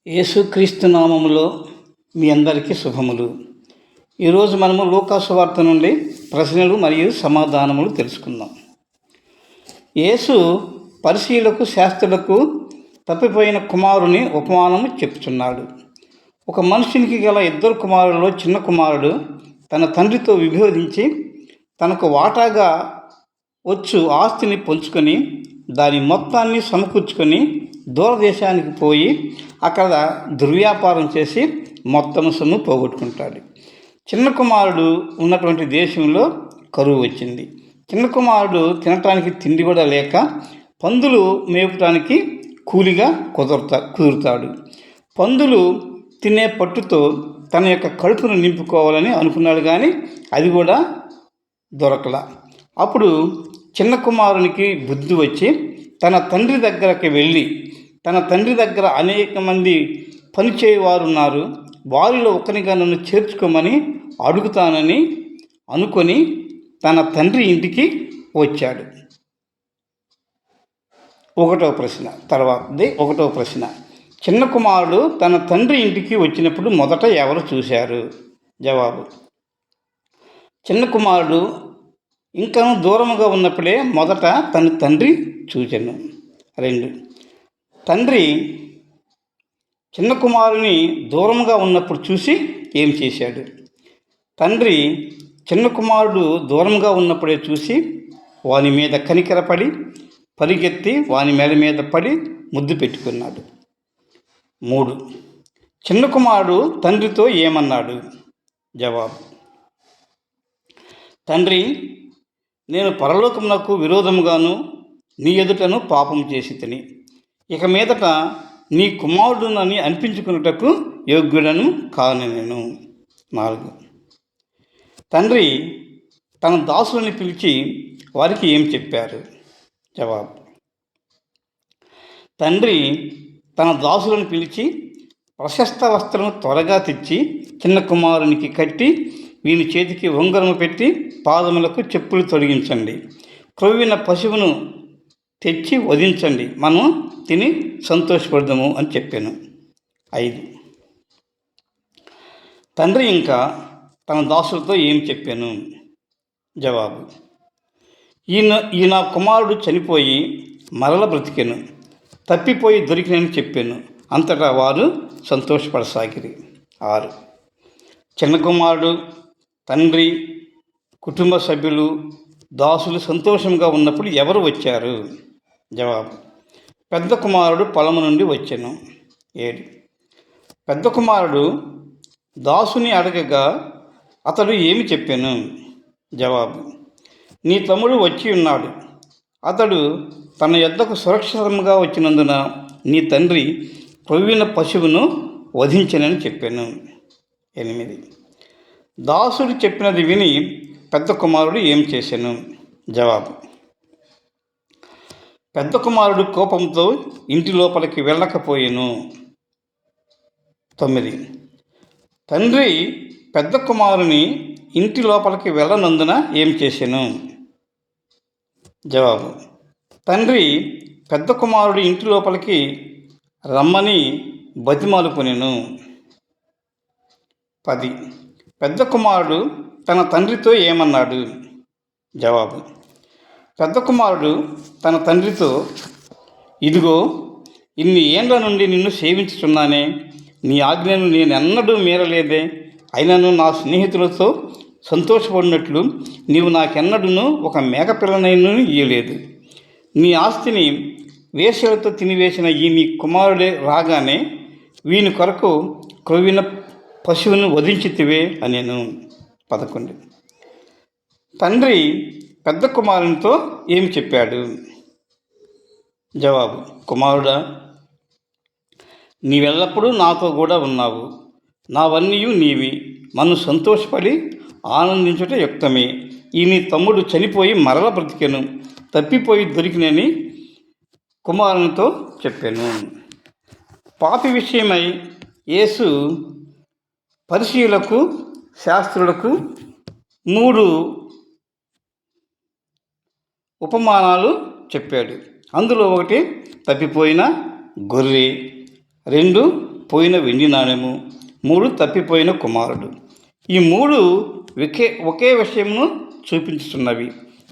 యేసుక్రీస్తు నామములో మీ అందరికీ శుభములు. ఈరోజు మనము లూకా సువార్త నుండి ప్రశ్నలు మరియు సమాధానములు తెలుసుకుందాం. యేసు పరిసయ్యులకు శాస్త్రులకు తప్పిపోయిన కుమారుని ఉపమానము చెప్పుచున్నాడు. ఒక మనుషునికి గల 2 కుమారులలో చిన్న కుమారుడు తన తండ్రితో విభేదించి తనకు వాటాగా వచ్చు ఆస్తిని పంచుకొని దాని మొత్తాన్ని సమకూర్చుకొని దూరదేశానికి పోయి అక్కడ దుర్వ్యాపారం చేసి మొత్తం సొమ్ము పోగొట్టుకుంటాడు. చిన్న కుమారుడు ఉన్నటువంటి దేశంలో కరువు వచ్చింది. చిన్న కుమారుడు తినటానికి తిండి కూడా లేక పందులు మేపటానికి కూలిగా కుదురుతాడు. పందులు తినే పట్టుతో తన యొక్క కడుపును నింపుకోవాలని అనుకున్నాడు, కానీ అది కూడా దొరకలా. అప్పుడు చిన్న కుమారునికి బుద్ధి వచ్చి తన తండ్రి దగ్గరికి వెళ్ళి, తన తండ్రి దగ్గర అనేక మంది పనిచేయవారు ఉన్నారు, వారిలో ఒకరిగా నన్ను చేర్చుకోమని అడుగుతానని అనుకొని తన తండ్రి ఇంటికి వచ్చాడు. ఒకటవ ప్రశ్న, చిన్న కుమారుడు తన తండ్రి ఇంటికి వచ్చినప్పుడు మొదట ఎవరు చూశారు? జవాబు: చిన్న కుమారుడు ఇంకనూ దూరముగా ఉన్నప్పుడే మొదట తన తండ్రి చూచెను. 2. తండ్రి చిన్న కుమారుని దూరంగా ఉన్నప్పుడు చూసి ఏం చేశాడు? తండ్రి చిన్న కుమారుడు దూరంగా ఉన్నప్పుడే చూసి వాని మీద కనికరపడి పరిగెత్తి వాని మెడ మీద పడి ముద్దు పెట్టుకున్నాడు. 3. చిన్న కుమారుడు తండ్రితో ఏమన్నాడు? జవాబు: తండ్రి, నేను పరలోకమునకు విరోధముగాను నీ ఎదుటను పాపం చేసి తిని ఇక మీదట నీ కుమారుడునని అనిపించుకున్నటకు యోగ్యుడను కాను నేను. 4. తండ్రి తన దాసులని పిలిచి వారికి ఏం చెప్పారు? జవాబు: తండ్రి తన దాసులను పిలిచి ప్రశస్త వస్త్రం త్వరగా తెచ్చి చిన్న కుమారునికి కట్టి వీని చేతికి ఉంగరము పెట్టి పాదములకు చెప్పులు తొడిగించండి, క్రొవ్విన పశువును తెచ్చి వధించండి, మనం తిని సంతోషపడదాము అని చెప్పాను. 5. తండ్రి ఇంకా తన దాసులతో ఏం చెప్పాను? జవాబు: ఈ నా కుమారుడు చనిపోయి మరల బ్రతికెను, తప్పిపోయి దొరికినని చెప్పాను. అంతటా వారు సంతోషపడసాగిరి. 6. చిన్న కుమారుడు, తండ్రి, కుటుంబ సభ్యులు, దాసులు సంతోషంగా ఉన్నప్పుడు ఎవరు వచ్చారు? జవాబు: పెద్ద కుమారుడు పొలము నుండి వచ్చెను. 7. పెద్ద కుమారుడు దాసుని అడగగా అతడు ఏమి చెప్పాను? జవాబు: నీ తమ్ముడు వచ్చి ఉన్నాడు, అతడు తన యొద్దకు సురక్షితంగా వచ్చినందున నీ తండ్రి క్రొవ్విన పశువును వధించనని చెప్పాను. 8. దాసుడు చెప్పినది విని పెద్ద కుమారుడు ఏం చేశాను? జవాబు: పెద్ద కుమారుడు కోపంతో ఇంటి లోపలికి వెళ్ళకపోయాను. 9. తండ్రి పెద్ద కుమారుని ఇంటి లోపలికి వెళ్ళనందున ఏం చేశాను? జవాబు: తండ్రి పెద్ద కుమారుడు ఇంటి లోపలికి రమ్మని బతిమాలుకొనెను. 10. పెద్ద కుమారుడు తన తండ్రితో ఏమన్నాడు? జవాబు: పెద్ద కుమారుడు తన తండ్రితో, ఇదిగో, ఇన్ని ఏండ్ల నుండి నిన్ను సేవించుచున్నానే, నీ ఆజ్ఞను నేనెన్నడూ మీరలేదే, అయినను నా స్నేహితులతో సంతోషపడినట్లు నీవు నాకెన్నడూ ఒక మేకపిల్లనైనా ఇయ్యలేదు. నీ ఆస్తిని వేశ్యలతో తినివేసిన ఈ నీ కుమారుడే రాగానే వీని కొరకు క్రొవ్విన పశువును వధించితివే అనేను. 11. తండ్రి పెద్ద కుమారునితో ఏమి చెప్పాడు? జవాబు: కుమారుడా, నీవెల్లప్పుడూ నాతో కూడా ఉన్నావు, నావన్నీ నీవి, నన్ను సంతోషపడి ఆనందించుట యుక్తమే. ఈ నీ తమ్ముడు చనిపోయి మరల బ్రతికెను, తప్పిపోయి దొరికినని కుమారునితో చెప్పాను. పాపి విషయమై యేసు పరిసయ్యులకు శాస్త్రులకు 3 ఉపమానాలు చెప్పాడు. అందులో 1 తప్పిపోయిన గొర్రె, 2 పోయిన వెండి నాణెము, 3 తప్పిపోయిన కుమారుడు. ఈ 3 ఒకే విషయమును చూపించుతున్నవి.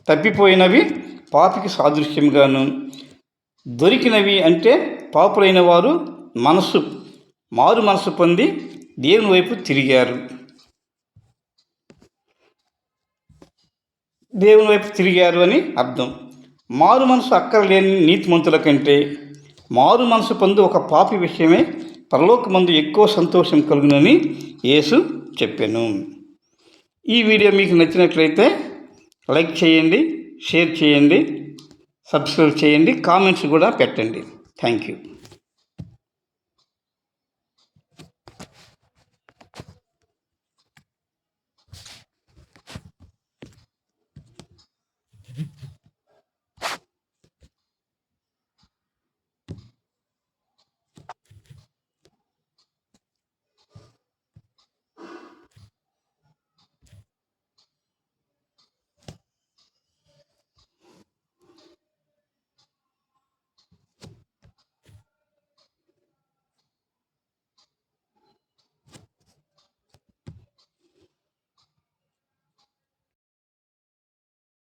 తప్పిపోయినవి పాపికి సాదృశ్యంగాను, దొరికినవి అంటే పాపులైన వారు మారు మనసు పొంది దేవుని వైపు తిరిగారు అని అర్థం. మారు మనసు అక్కరలేని నీతిమంతుల కంటే మారు మనసు పొంది ఒక పాపి విషయమే పరలోకమందు ఎక్కువ సంతోషం కలుగునని యేసు చెప్పాను. ఈ వీడియో మీకు నచ్చినట్లయితే లైక్ చేయండి, షేర్ చేయండి, సబ్స్క్రైబ్ చేయండి, కామెంట్స్ కూడా పెట్టండి. Thank you.